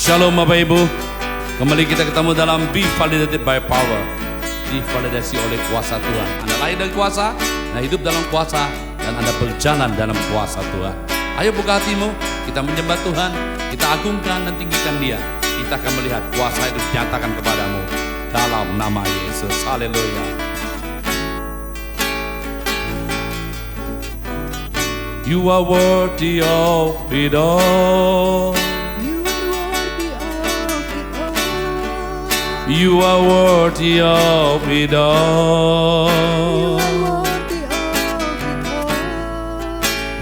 Shalom Bapak Ibu. Kembali kita ketemu dalam Be Validated by Power. Divalidasi oleh kuasa Tuhan. Anda lahir dari kuasa, Anda hidup dalam kuasa, dan Anda berjalan dalam kuasa Tuhan. Ayo buka hatimu, kita menyembah Tuhan, kita agungkan dan tinggikan Dia. Kita akan melihat kuasa itu dinyatakan kepadamu dalam nama Yesus. Haleluya. You are worthy of it all. You are worthy of it all.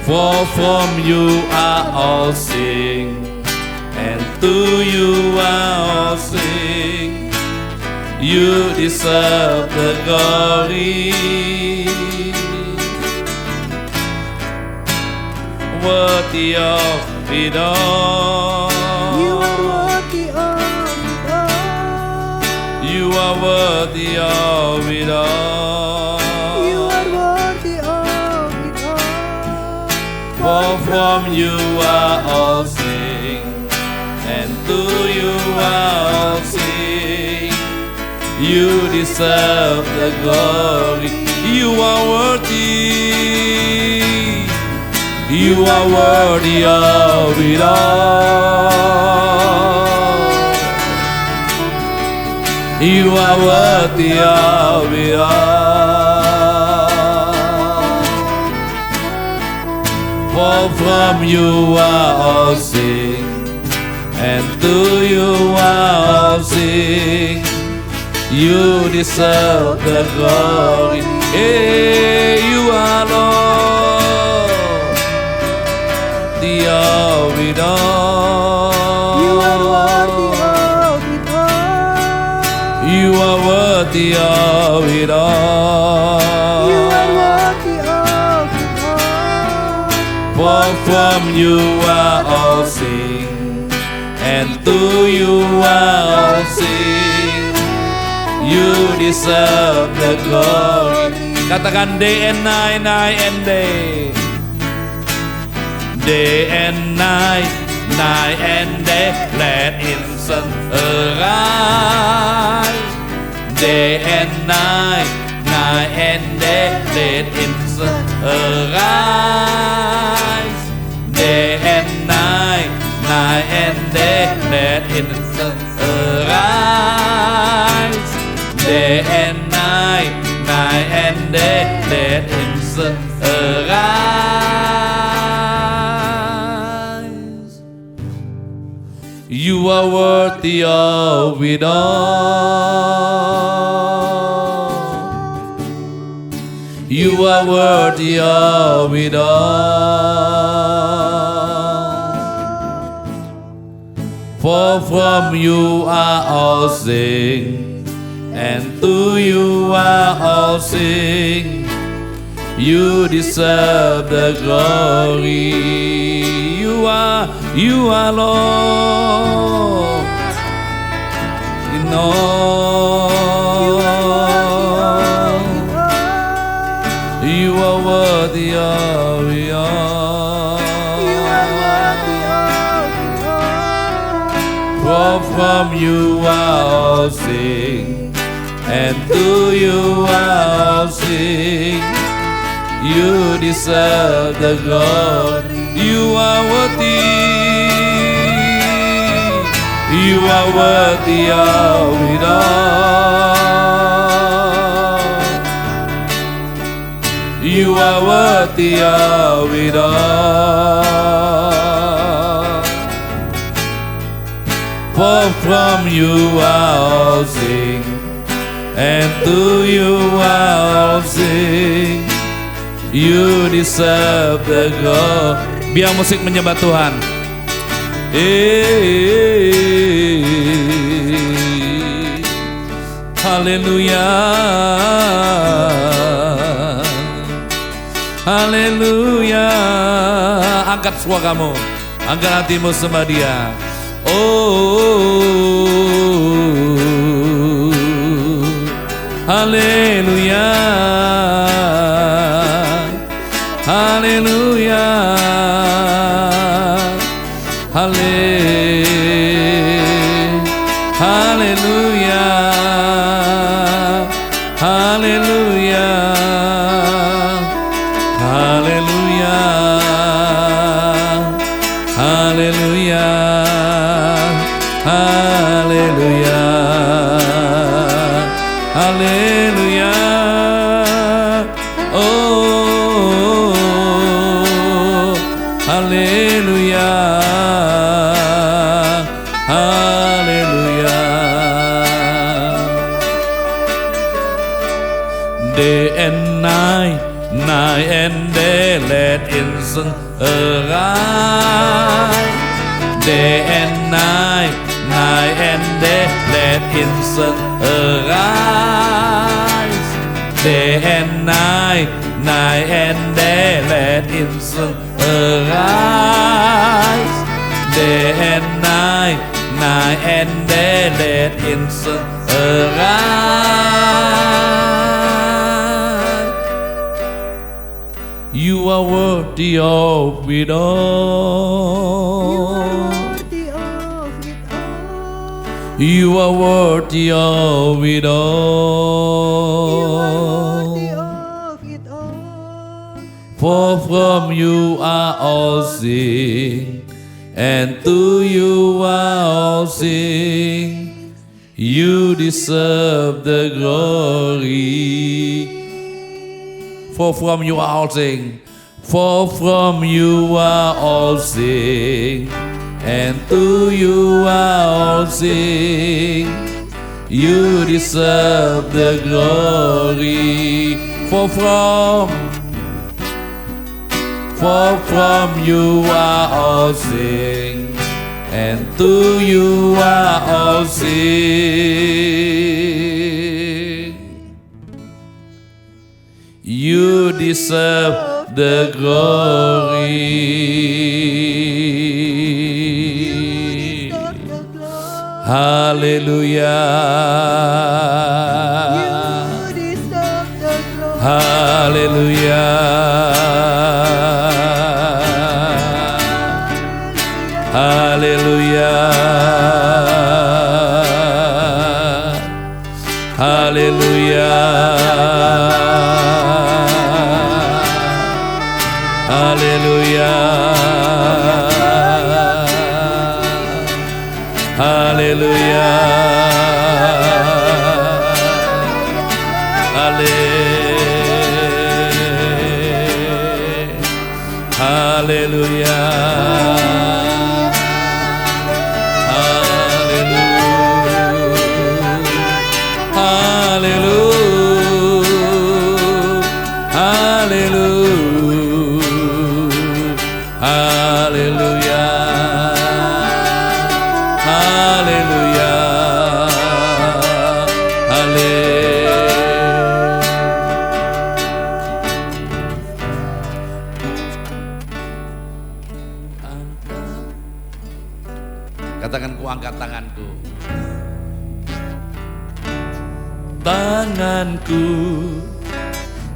For from you are all things, and to you are all things. You deserve the glory. Worthy of it all. You are worthy of it all. You are worthy of it all. You are worthy of it all. For from you are all things, and to you are all things. You deserve the glory. You are worthy. You are worthy of it all. You are worthy of it all. For from you are all things, and to you are all things. You deserve the glory. Hey, you are Lord, the of it all. You are worthy of it all. You are worthy of it all. You are worthy of it all. For from you are all things, and to you are all things. You deserve the glory. Katakan day and night, night and day. Day and night, night and day. Let incense arise. Day and night, night and day. Let incense arise. Day and night, night and day. Let incense arise. Day and night, night and day. Let incense arise. You are worthy of it all. You are worthy of it all. For from you are all things, and to you are all things. You deserve the glory. You are Lord in all. You are worthy of it all. You are worthy of it all. For from you are all things, and to you are all things. You deserve the glory. You are worthy. You are worthy of it all. You are worthy of it all. For from you are all things, and to you are all things. You deserve the glory. Biar musik menyembah Tuhan. Haleluya. Haleluya. Angkat suara kamu, angkat hatimu sembah Dia. Oh, haleluya. Haleluya. Haleluya. haleluya, haleluya, haleluya. Oh, haleluya, haleluya. Day and night, night and day, let incense arise. Day and night, night and day, let incense arise. Day and night, night and day, let incense arise. Day and night, night and day, let incense arise. You are worthy of it all. You are worthy of it all. For from you are all things, and to you are all things. You deserve the glory. For from you are all things, for from you are all things, and to you are all things. You deserve the glory. For from you are all things, and to you are all things. You deserve the glory. Hallelujah. Hallelujah. Hallelujah. Hallelujah. Hallelujah. Hallelujah. Hallelujah. Katakan, ku angkat tanganku. Tanganku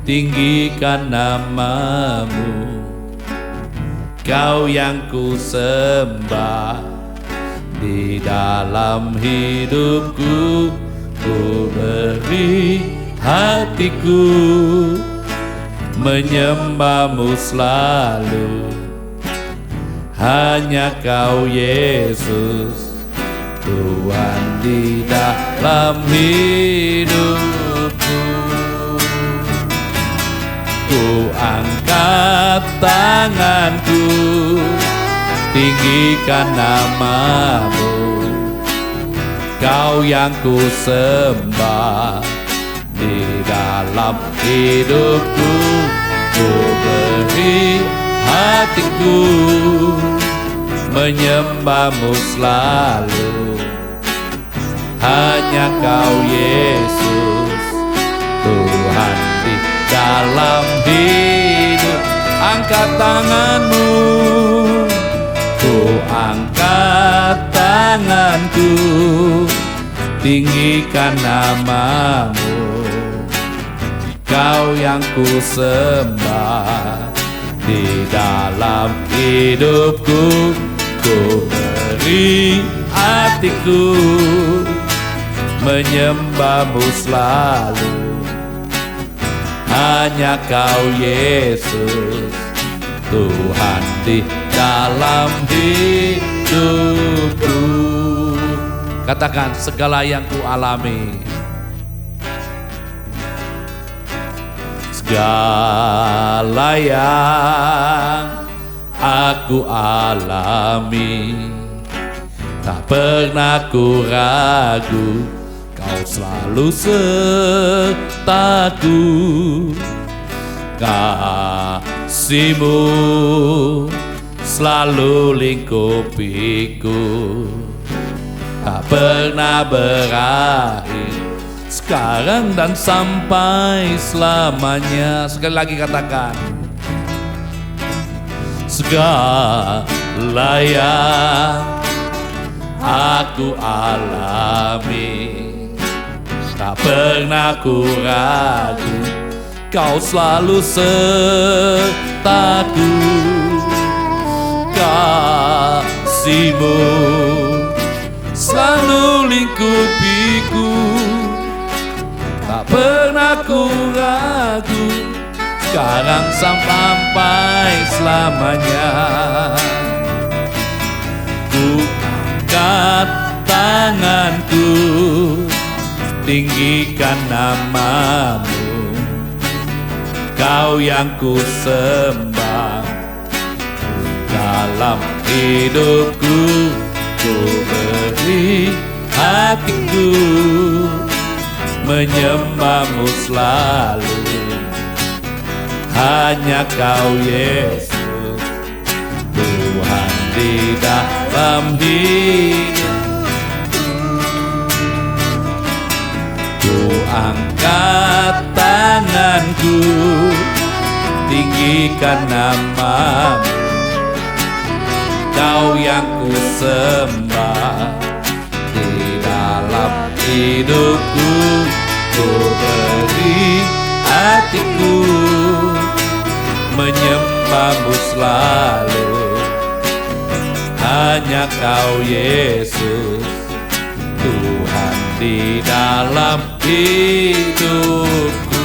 tinggikan namamu, Kau yang ku sembah di dalam hidupku. Ku beri hatiku menyembahmu selalu. Hanya Kau Yesus, Tuhan di dalam hidupku. Ku angkat tanganku, tinggikan namamu, Kau yang ku sembah di dalam hidupku. Ku beri hatiku menyembahmu selalu. Hanya Kau Yesus, Tuhan di dalam hidup. Angkat tanganmu, ku angkat tanganku, tinggikan namamu, Kau yang ku sembah di dalam hidupku. Ku beri hatiku menyembahmu selalu. Hanya Kau Yesus, Tuhan di dalam hidupku. Katakan, segala yang ku alami, segala yang aku alami, tak pernah ku ragu, kau selalu sertaku. Kasih-Mu selalu lingkupiku, tak pernah berakhir, sekarang dan sampai selamanya. Sekali lagi katakan, segala yang aku alami, tak pernah ku ragu, kau selalu sertaku. Kasih-Mu selalu lingkupiku, tak pernah ku ragu, sekarang sampai selamanya. Ku angkat tanganku, tinggikan nama-Mu, Kau yang ku sembah. Dalam hidupku ku beri hatiku, menyembah-Mu selalu. Hanya Kau Yesus, Tuhan di dalam hidupku. Ku angkat tanganku, tinggikan nama-Mu, Kau yang ku sembah. Di dalam hidupku ku beri hatiku, menyembah-Mu selalu. Hanya Kau Yesus, Tuhan di dalam hidupku.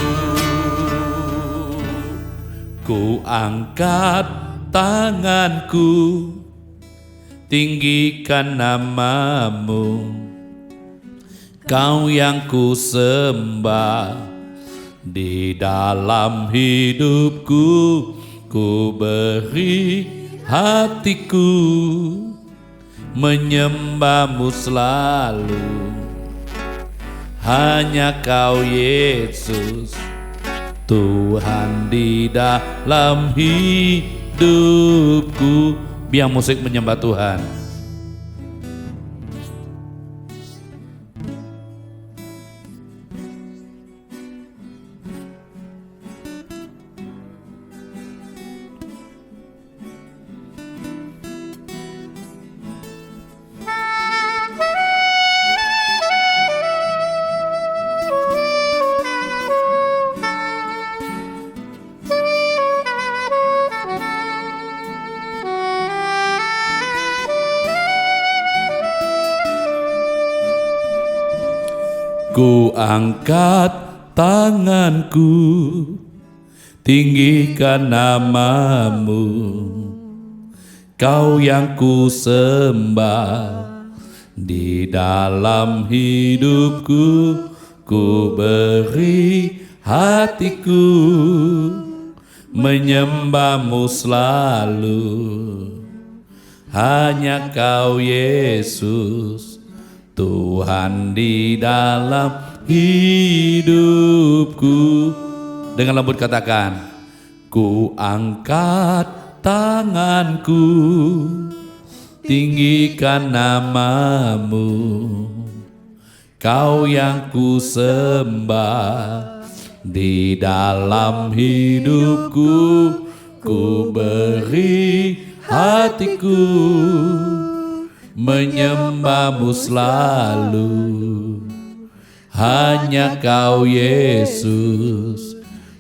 Ku angkat tanganku, tinggikan nama-Mu, Kau yang ku sembah. Di dalam hidupku ku beri hatiku, menyembah-Mu selalu. Hanya Kau Yesus, Tuhan di dalam hidupku. Biar musik menyembah Tuhan. Ku angkat tanganku, tinggikan nama-Mu, Kau yang ku sembah. Di dalam hidupku ku beri hatiku, menyembah-Mu selalu. Hanya Kau Yesus, Tuhan di dalam hidupku. Dengan lembut katakan, ku angkat tanganku, tinggikan nama-Mu, Kau yang ku sembah. Di dalam hidupku ku beri hatiku, menyembah-Mu selalu. Hanya Kau Yesus,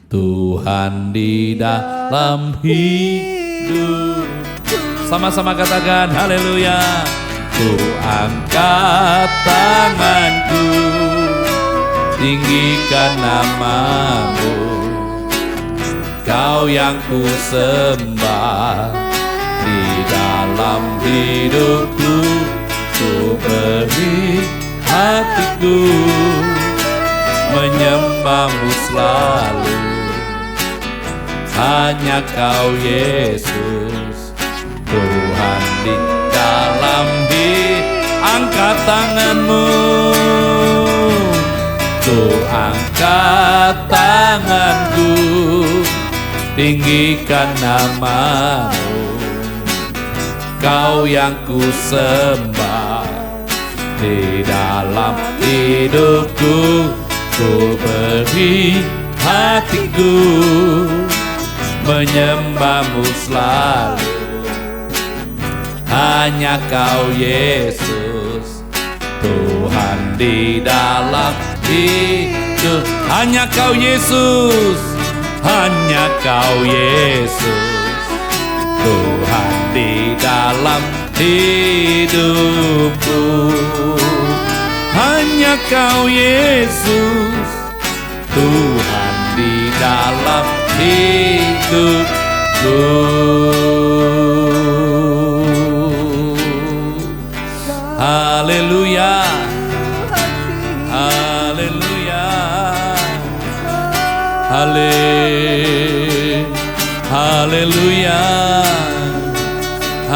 Tuhan di dalam hidup. Sama-sama katakan haleluya. Ku angkat tanganku, tinggikan nama-Mu, Kau yang ku sembah. Di dalam hidupku, ku beri hatiku menyembahmu selalu. Hanya Kau Yesus, Tuhan di dalam angkat tanganmu, ku angkat tanganku, tinggikan namamu. Kau yang ku sembah, di dalam hidupku, ku beri hatiku menyembahmu selalu. Hanya Kau Yesus, Tuhan di dalam hidup. Hanya Kau Yesus, hanya Kau Yesus, Tuhan di dalam hidupku. Hanya Kau Yesus, Tuhan di dalam hidupku. Haleluya, haleluya, haleluya, haleluya,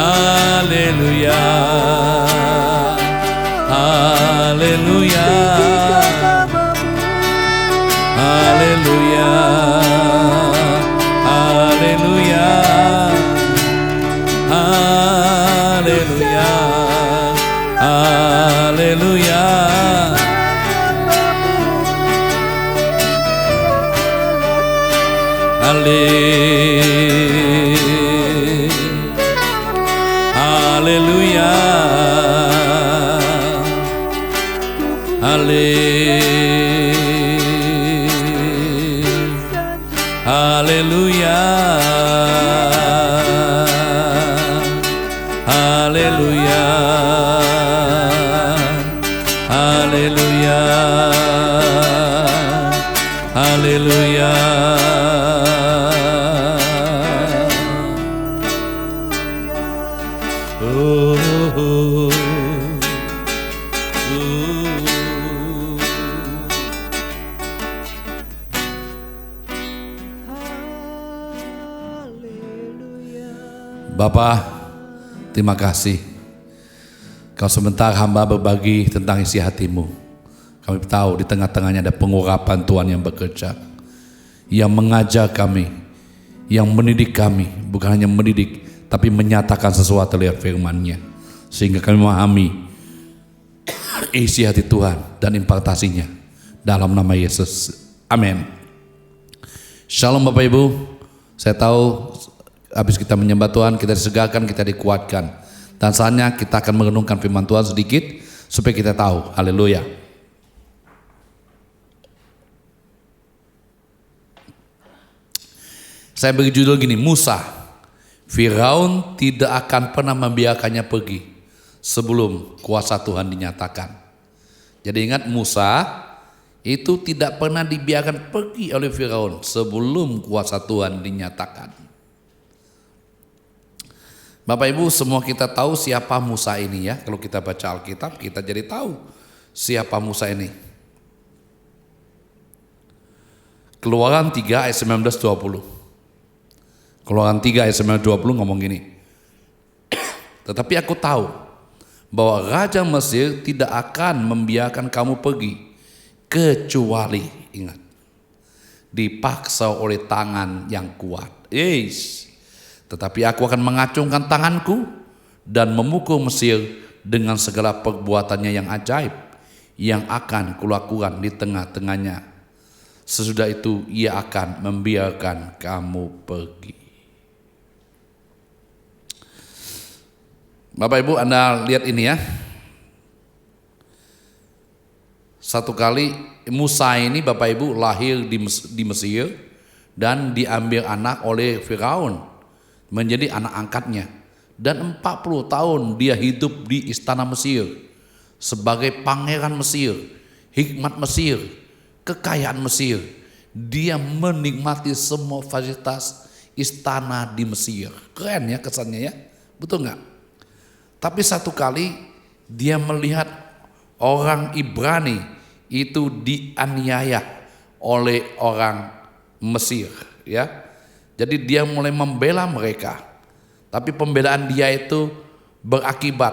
haleluya, haleluya, haleluya, haleluya, haleluya. Haleluya, haleluya, haleluya, haleluya, haleluya. Bapa, terima kasih. Kau sebentar hamba berbagi tentang isi hatimu. Kami tahu di tengah-tengahnya ada pengurapan Tuhan yang bekerja, yang mengajar kami, yang mendidik kami. Bukan hanya mendidik, tapi menyatakan sesuatu lewat firman-Nya, sehingga kami memahami isi hati Tuhan dan impartasinya dalam nama Yesus. Amin. Shalom Bapak Ibu. Saya tahu habis kita menyembah Tuhan, kita disegarkan, kita dikuatkan. Dan saatnya kita akan merenungkan firman Tuhan sedikit supaya kita tahu. Haleluya. Saya beri judul gini, Musa. Firaun tidak akan pernah membiarkannya pergi sebelum kuasa Tuhan dinyatakan. Jadi ingat, Musa itu tidak pernah dibiarkan pergi oleh Firaun sebelum kuasa Tuhan dinyatakan. Bapak Ibu, semua kita tahu siapa Musa ini ya. Kalau kita baca Alkitab, kita jadi tahu siapa Musa ini. Keluaran 3 ayat 19-20. Keluaran 3 ayat 19-20 ngomong gini. Tetapi aku tahu bahwa Raja Mesir tidak akan membiarkan kamu pergi, kecuali, ingat, dipaksa oleh tangan yang kuat. Tetapi aku akan mengacungkan tanganku dan memukul Mesir dengan segala perbuatannya yang ajaib yang akan kulakukan di tengah-tengahnya. Sesudah itu ia akan membiarkan kamu pergi. Bapak Ibu, Anda lihat ini ya. Satu kali Musa ini Bapak Ibu lahir di Mesir dan diambil anak oleh Firaun menjadi anak angkatnya, dan 40 tahun dia hidup di istana Mesir sebagai pangeran Mesir, hikmat Mesir, kekayaan Mesir. Dia menikmati semua fasilitas istana di Mesir. Keren ya kesannya ya. Betul nggak? Tapi satu kali dia melihat orang Ibrani itu dianiaya oleh orang Mesir, ya. Jadi dia mulai membela mereka. Tapi pembelaan dia itu berakibat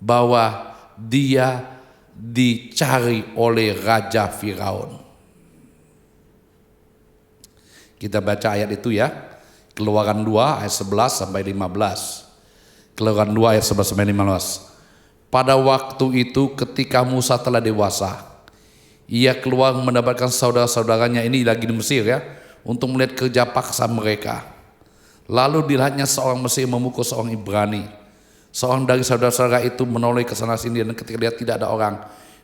bahwa dia dicari oleh Raja Firaun. Kita baca ayat itu ya. Keluaran 2 ayat 11 sampai 15. Keluaran 2 ayat 11 sampai 15. Pada waktu itu ketika Musa telah dewasa, ia keluar mendapatkan saudara-saudaranya, ini lagi di Mesir ya, untuk melihat kerja paksa mereka. Lalu dilihatnya seorang Mesir memukul seorang Ibrani. Seorang dari saudara-saudara itu menoleh ke sana sini, dan ketika lihat tidak ada orang,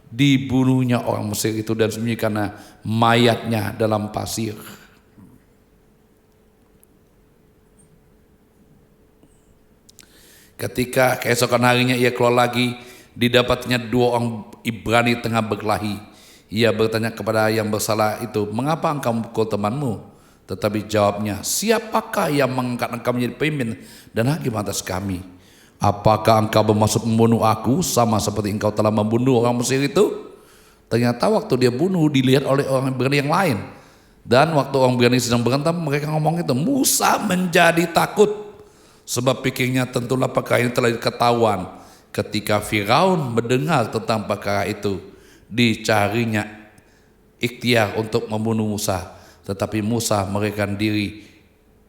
dibunuhnya orang Mesir itu dan sembunyikan mayatnya dalam pasir. Ketika keesokan harinya ia keluar lagi, didapatnya 2 orang Ibrani tengah berkelahi. Ia bertanya kepada yang bersalah itu, mengapa engkau memukul temanmu? Tetapi jawabnya, siapakah yang mengangkat engkau menjadi pemimpin dan hakim atas kami? Apakah engkau bermaksud membunuh aku sama seperti engkau telah membunuh orang Mesir itu? Ternyata waktu dia bunuh dilihat oleh orang Ibrani yang lain. Dan waktu orang Ibrani sedang berantem, mereka ngomong itu, Musa menjadi takut. Sebab pikirnya tentulah perkara ini telah diketahuan. Ketika Firaun mendengar tentang perkara itu, dicarinya ikhtiar untuk membunuh Musa. Tetapi Musa melarikan diri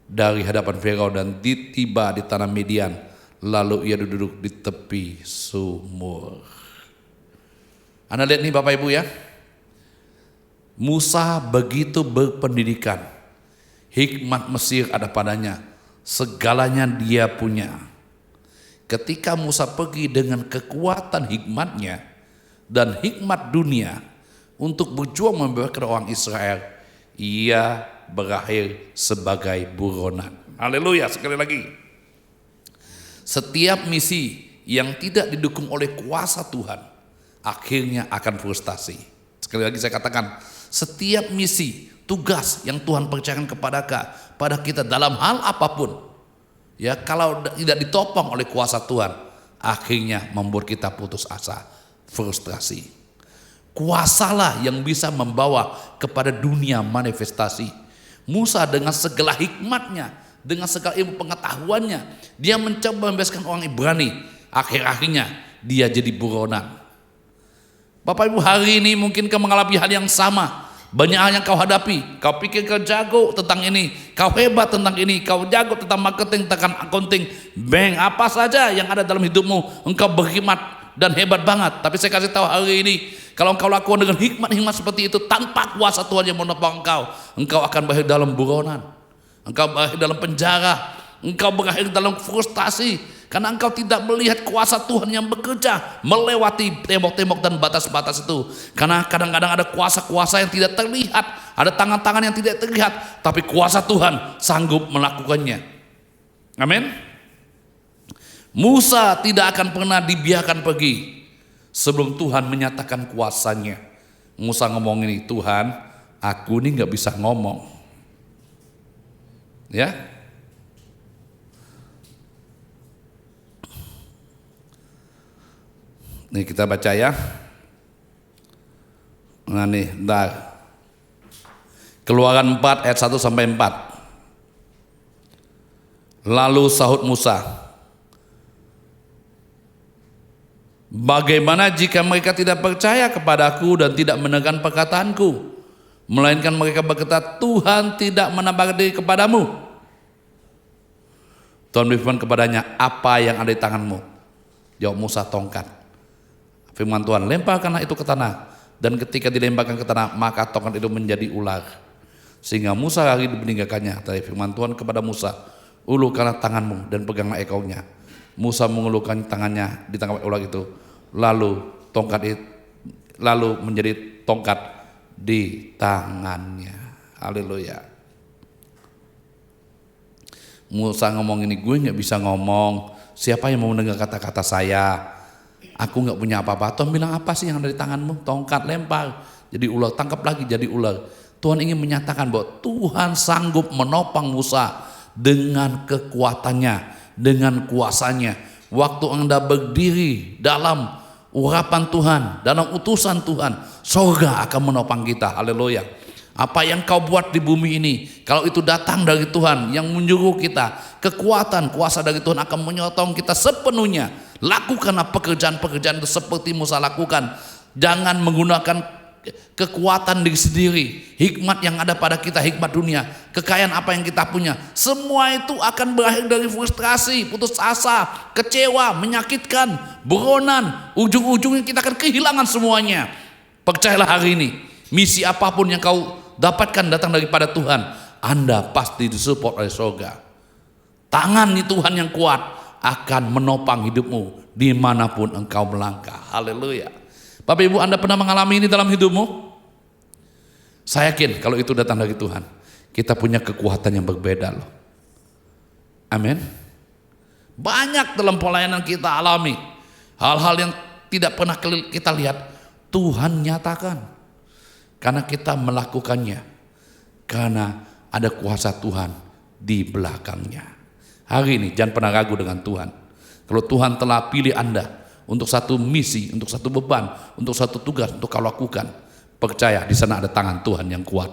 dari hadapan Firaun dan tiba di tanah Midian. Lalu ia duduk di tepi sumur. Anda lihat nih Bapak Ibu ya. Musa begitu berpendidikan. Hikmat Mesir ada padanya. Segalanya dia punya. Ketika Musa pergi dengan kekuatan hikmatnya dan hikmat dunia untuk berjuang membebaskan orang Israel, ia berakhir sebagai buronan. Haleluya, sekali lagi. Setiap misi yang tidak didukung oleh kuasa Tuhan akhirnya akan frustasi. Sekali lagi saya katakan, setiap misi, tugas yang Tuhan percayakan kepada kita dalam hal apapun, ya, kalau tidak ditopang oleh kuasa Tuhan, akhirnya membuat kita putus asa, frustrasi. Kuasalah yang bisa membawa kepada dunia manifestasi. Musa dengan segala hikmatnya, dengan segala ilmu pengetahuannya, dia mencoba membebaskan orang Ibrani. Akhir-akhirnya dia jadi buronan. Bapak Ibu, hari ini mungkin kau mengalami hal yang sama. Banyak hal yang kau hadapi. Kau pikir kau jago tentang ini, kau hebat tentang ini, kau jago tentang marketing, tentang accounting, bank, apa saja yang ada dalam hidupmu, engkau berkhidmat dan hebat banget. Tapi saya kasih tahu hari ini, kalau engkau lakukan dengan hikmat-hikmat seperti itu, tanpa kuasa Tuhan yang menopang engkau akan berakhir dalam buronan, engkau berakhir dalam penjara, engkau berakhir dalam frustasi. Karena engkau tidak melihat kuasa Tuhan yang bekerja melewati tembok-tembok dan batas-batas itu. Karena kadang-kadang ada kuasa-kuasa yang tidak terlihat, ada tangan-tangan yang tidak terlihat, tapi kuasa Tuhan sanggup melakukannya. Amin. Musa tidak akan pernah dibiarkan pergi sebelum Tuhan menyatakan kuasanya. Musa ngomong ini, Tuhan, aku ini nggak bisa ngomong, ya. Nih kita baca ya. Nah nih, bentar. Keluaran 4 ayat 1 sampai 4. Lalu sahut Musa, bagaimana jika mereka tidak percaya kepadaku dan tidak mendengarkan perkataanku, melainkan mereka berkata, Tuhan tidak menampakkan diri kepadamu. Tuhan berfirman kepadanya, apa yang ada di tanganmu? Jawab Musa, tongkat. Firman Tuhan, lemparkanlah itu ke tanah. Dan ketika dilemparkan ke tanah, maka tongkat itu menjadi ular. Sehingga Musa lari meninggalkannya. Tapi firman Tuhan kepada Musa, ulurkanlah tanganmu dan peganglah ekornya. Musa mengulurkan tangannya, ditangkap ular itu. Lalu menjadi tongkat di tangannya. Haleluya. Musa ngomong ini, gue gak bisa ngomong. Siapa yang mau mendengar kata-kata saya? Aku nggak punya apa-apa. Tuhan bilang, apa sih yang ada di tanganmu? Tongkat, lempar jadi ular, tangkap lagi jadi ular. Tuhan ingin menyatakan bahwa Tuhan sanggup menopang Musa dengan kekuatannya, dengan kuasanya. Waktu Anda berdiri dalam urapan Tuhan, dalam utusan Tuhan, surga akan menopang kita. Haleluya. Apa yang kau buat di bumi ini, kalau itu datang dari Tuhan yang menyuruh kita, kekuatan, kuasa dari Tuhan akan menyotong kita sepenuhnya. Lakukanlah pekerjaan-pekerjaan itu seperti Musa lakukan. Jangan menggunakan kekuatan diri sendiri, hikmat yang ada pada kita, hikmat dunia, kekayaan apa yang kita punya, semua itu akan berakhir dari frustrasi, putus asa, kecewa, menyakitkan, buronan. Ujung-ujungnya kita akan kehilangan semuanya. Percayalah hari ini, misi apapun yang kau dapatkan datang daripada Tuhan, Anda pasti disupport oleh surga. Tangan Tuhan yang kuat akan menopang hidupmu dimanapun engkau melangkah. Haleluya. Bapak Ibu, Anda pernah mengalami ini dalam hidupmu? Saya yakin kalau itu datang dari Tuhan, kita punya kekuatan yang berbeda loh. Amin. Banyak dalam pelayanan kita alami hal-hal yang tidak pernah kita lihat, Tuhan nyatakan. Karena kita melakukannya, karena ada kuasa Tuhan di belakangnya. Hari ini jangan pernah ragu dengan Tuhan. Kalau Tuhan telah pilih Anda untuk satu misi, untuk satu beban, untuk satu tugas, untuk kau lakukan, percaya di sana ada tangan Tuhan yang kuat,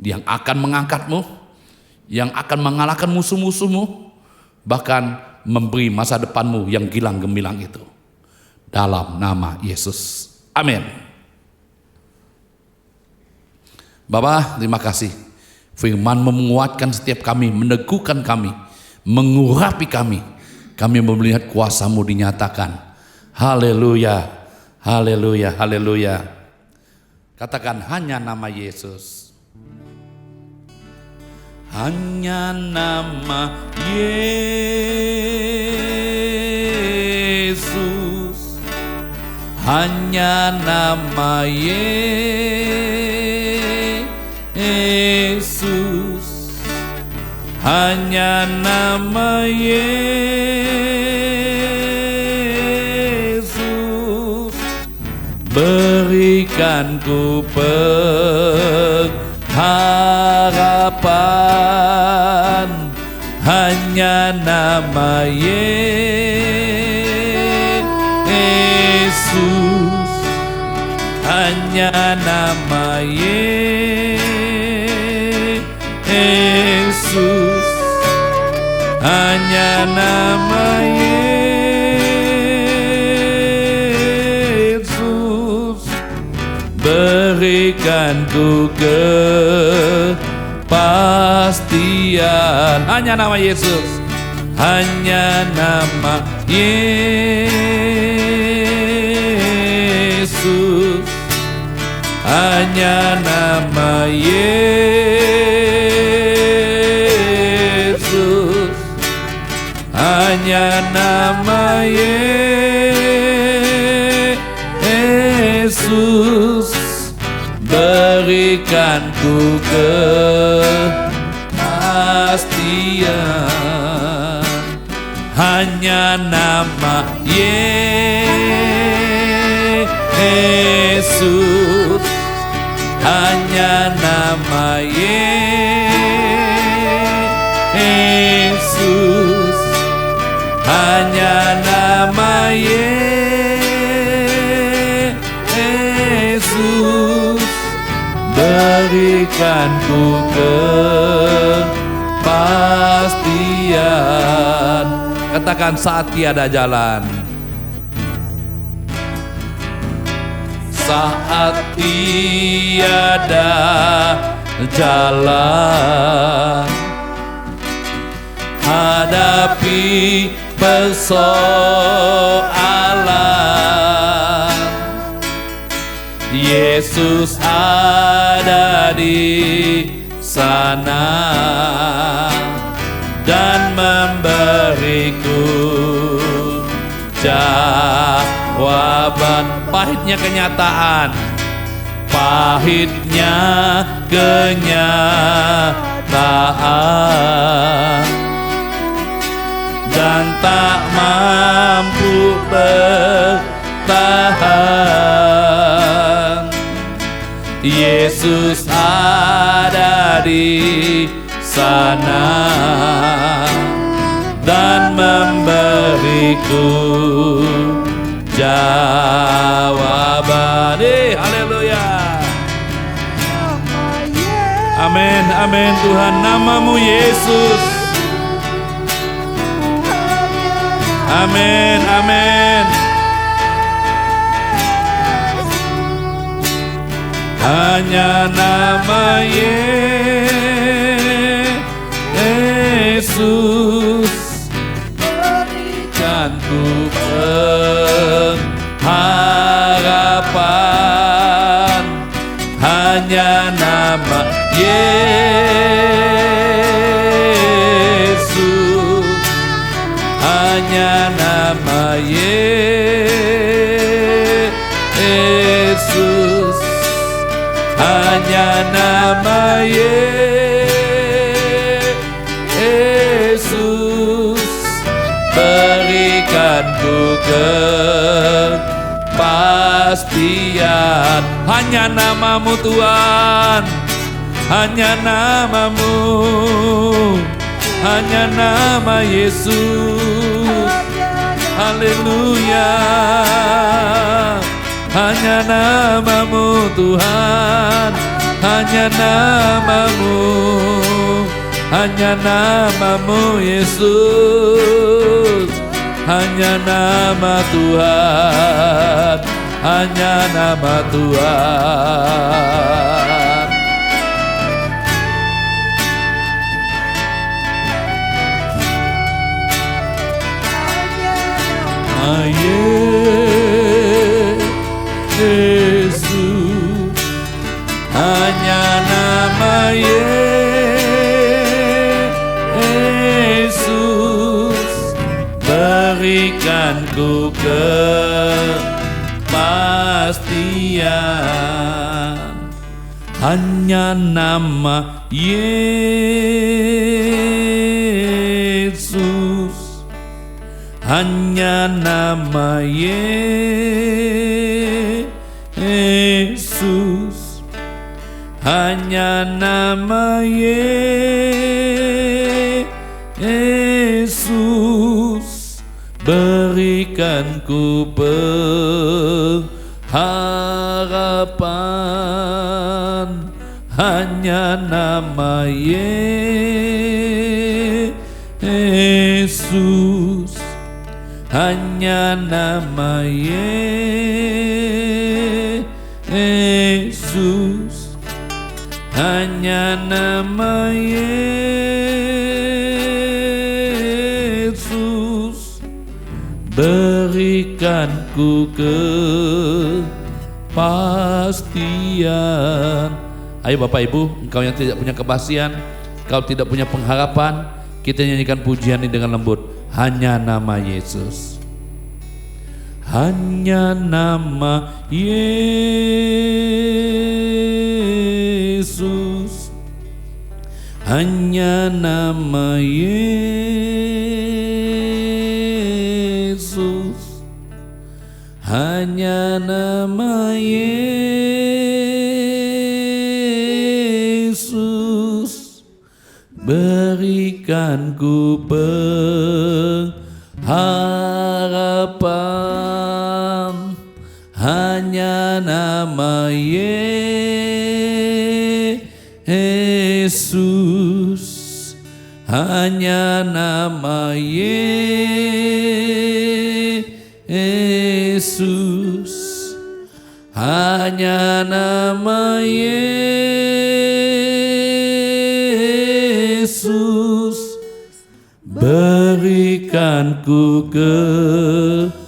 yang akan mengangkatmu, yang akan mengalahkan musuh-musuhmu, bahkan memberi masa depanmu yang gilang gemilang itu. Dalam nama Yesus. Amin. Bapa, terima kasih. Firman menguatkan setiap kami, meneguhkan kami, mengurapi kami. Kami melihat kuasa-Mu dinyatakan. Haleluya, haleluya, haleluya. Katakan hanya nama Yesus. Hanya nama Yesus. Hanya nama Yesus. Hanya nama Yesus, berikan ku pengharapan. Hanya nama Yesus, hanya nama Yesus, hanya nama Yesus, berikan ku kepastian. Hanya nama Yesus, hanya nama Yesus, hanya nama Yesus, hanya nama Yesus, berikan ku kepastian. Hanya nama Yesus, hanya nama Yesus, hanya nama Yesus, berikan ku kepastian. Katakan saat tiada jalan. Saat tiada jalan, hadapi persoalan, Yesus ada di sana dan memberiku jawaban. Pahitnya kenyataan, pahitnya kenyataan, dan tak mampu bertahan. Yesus ada di sana dan memberiku jawaban. Haleluya. Amin, amin Tuhan, namamu Yesus. Amin, amin. Hanya nama Yesus berikan ku pengharapan. Hanya nama Yesus, hanya nama Yesus, hanya nama Yesus berikan ku kepastian. Hanya namamu Tuhan, hanya namamu, hanya nama Yesus. Haleluya. Hanya namamu Tuhan, hanya namamu, hanya namamu Yesus. Hanya nama Tuhan, hanya nama Tuhan. Yesus, hanya nama Yesus berikan ku kepastian. Hanya nama Yesus, hanya nama Yesus, hanya nama Yesus berikan ku pengharapan. Hanya nama Yesus, hanya nama Yesus, hanya nama Yesus berikan ku kepastian. Ayo Bapak Ibu, engkau yang tidak punya kepastian, engkau tidak punya pengharapan, kita nyanyikan pujian ini dengan lembut. Hanya nama Yesus, hanya nama Yesus, hanya nama Yesus, hanya nama Yesus berikan ku pengharapan. Hanya nama Yesus, hanya nama Yesus, hanya nama Yesus berikan ku kepastian.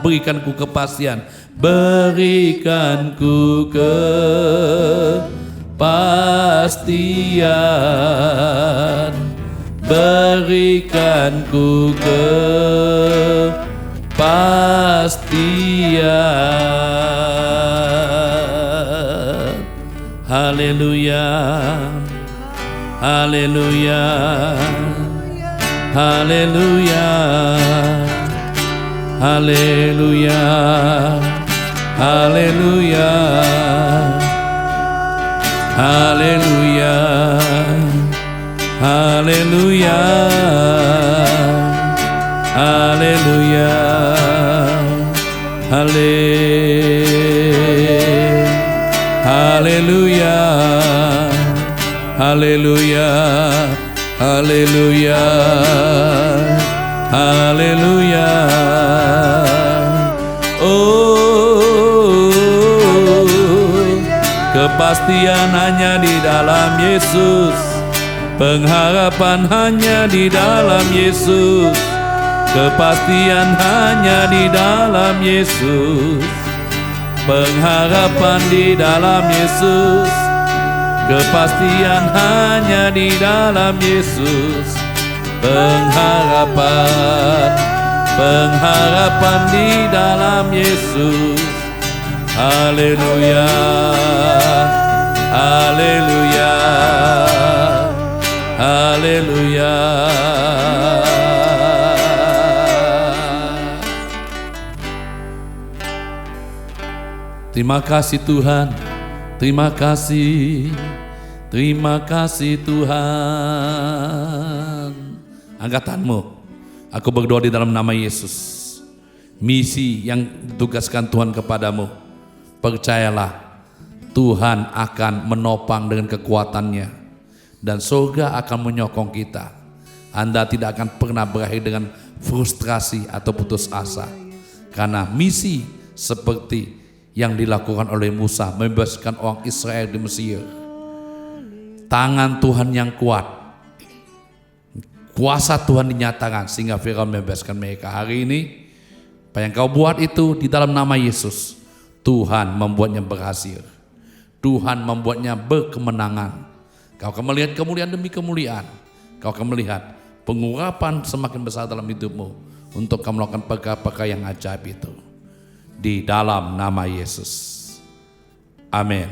Berikan ku kepastian, berikan ku kepastian, berikan ku kepastian. Haleluya, haleluya, haleluya, haleluya, haleluya, haleluya, Haleluya, haleluya, haleluya, haleluya, haleluya, haleluya. Oh, kepastian hanya di dalam Yesus, pengharapan hanya di dalam Yesus, kepastian hanya di dalam Yesus, pengharapan di dalam Yesus, kepastian hanya di dalam Yesus, pengharapan, pengharapan di dalam Yesus. Haleluya, haleluya, haleluya. Terima kasih Tuhan, terima kasih, terima kasih Tuhan. Angkatanmu, aku berdoa di dalam nama Yesus. Misi yang ditugaskan Tuhan kepadamu, percayalah Tuhan akan menopang dengan kekuatannya, dan surga akan menyokong kita. Anda tidak akan pernah berakhir dengan frustrasi atau putus asa, karena misi seperti yang dilakukan oleh Musa membebaskan orang Israel di Mesir. Tangan Tuhan yang kuat, kuasa Tuhan dinyatakan sehingga Firaun membebaskan mereka. Hari ini apa yang kau buat itu di dalam nama Yesus, Tuhan membuatnya berhasil, Tuhan membuatnya berkemenangan. Kau akan melihat kemuliaan demi kemuliaan, kau akan melihat pengurapan semakin besar dalam hidupmu untuk kamu melakukan perkara-perkara yang ajaib itu di dalam nama Yesus. Amin.